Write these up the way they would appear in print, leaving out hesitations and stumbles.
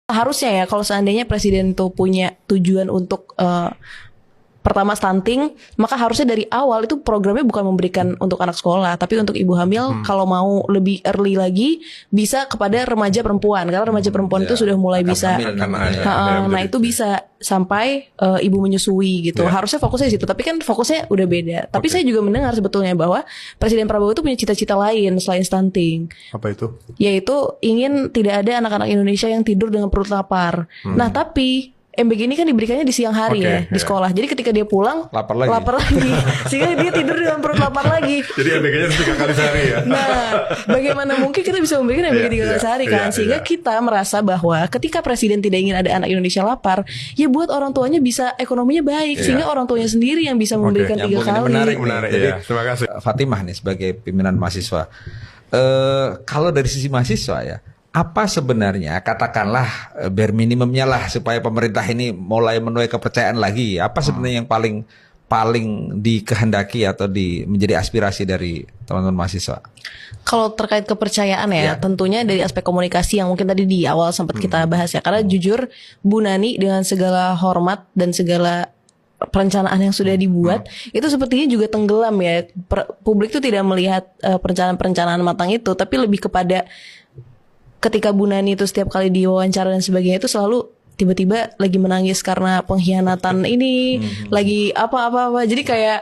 Harusnya ya kalau seandainya presiden tuh punya tujuan untuk pertama stunting, maka harusnya dari awal itu programnya bukan memberikan untuk anak sekolah, tapi untuk ibu hamil kalau mau lebih early lagi bisa kepada remaja perempuan, karena remaja perempuan itu sudah mulai bisa, nah itu bisa sampai ibu menyusui gitu. Harusnya fokusnya di situ, tapi kan fokusnya udah beda. Tapi saya juga mendengar sebetulnya bahwa Presiden Prabowo itu punya cita-cita lain selain stunting. Apa itu? Yaitu ingin tidak ada anak-anak Indonesia yang tidur dengan perut lapar. Nah tapi MBG ini kan diberikannya di siang hari di sekolah. Jadi ketika dia pulang lapar lagi. Sehingga dia tidur dengan perut lapar lagi. Jadi MBG-nya 3 kali sehari ya. Nah, bagaimana mungkin kita bisa memberikan MBG 3 kali sehari kan? Sehingga kita merasa bahwa ketika presiden tidak ingin ada anak Indonesia lapar, ya buat orang tuanya bisa ekonominya baik, sehingga orang tuanya sendiri yang bisa memberikan 3 kali. Menarik. Jadi, terima kasih. Fatimah nih sebagai pimpinan mahasiswa. Kalau dari sisi mahasiswa ya, apa sebenarnya katakanlah bare minimumnya lah supaya pemerintah ini mulai menuai kepercayaan lagi? Apa sebenarnya yang paling dikehendaki atau menjadi aspirasi dari teman-teman mahasiswa? Kalau terkait kepercayaan ya, tentunya dari aspek komunikasi yang mungkin tadi di awal sempat kita bahas ya. Karena jujur Bu Nani dengan segala hormat dan segala perencanaan yang sudah dibuat itu sepertinya juga tenggelam ya. Publik itu tidak melihat perencanaan matang itu, tapi lebih kepada ketika Bu Nani itu setiap kali diwawancara dan sebagainya itu selalu tiba-tiba lagi menangis karena pengkhianatan ini, lagi apa-apa. Jadi kayak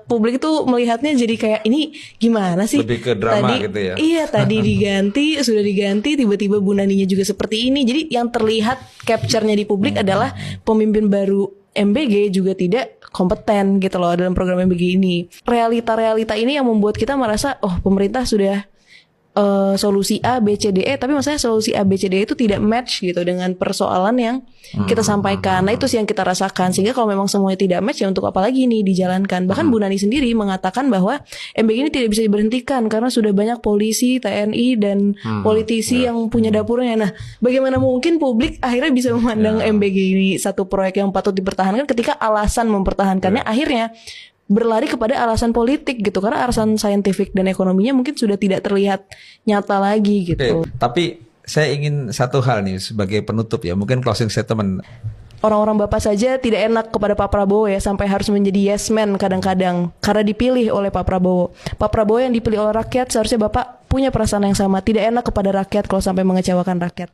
publik itu melihatnya jadi kayak ini gimana sih? Lebih ke drama gitu ya. Iya, tadi sudah diganti, tiba-tiba Bu Naninya juga seperti ini. Jadi yang terlihat capture-nya di publik adalah pemimpin baru MBG juga tidak kompeten gitu loh dalam program MBG ini. Realita-realita ini yang membuat kita merasa pemerintah sudah solusi A, B, C, D, E, tapi maksudnya solusi A, B, C, D, E itu tidak match gitu dengan persoalan yang kita sampaikan. Nah itu sih yang kita rasakan, sehingga kalau memang semuanya tidak match ya untuk apa lagi nih dijalankan. Bahkan Bu Nani sendiri mengatakan bahwa MBG ini tidak bisa diberhentikan karena sudah banyak polisi, TNI dan politisi yang punya dapurnya. Nah bagaimana mungkin publik akhirnya bisa memandang MBG ini satu proyek yang patut dipertahankan ketika alasan mempertahankannya akhirnya berlari kepada alasan politik gitu, karena alasan saintifik dan ekonominya mungkin sudah tidak terlihat nyata lagi gitu. Tapi saya ingin satu hal nih sebagai penutup ya, mungkin closing statement. Orang-orang Bapak saja tidak enak kepada Pak Prabowo ya, sampai harus menjadi yes man kadang-kadang karena dipilih oleh Pak Prabowo. Pak Prabowo yang dipilih oleh rakyat, seharusnya Bapak punya perasaan yang sama, tidak enak kepada rakyat kalau sampai mengecewakan rakyat.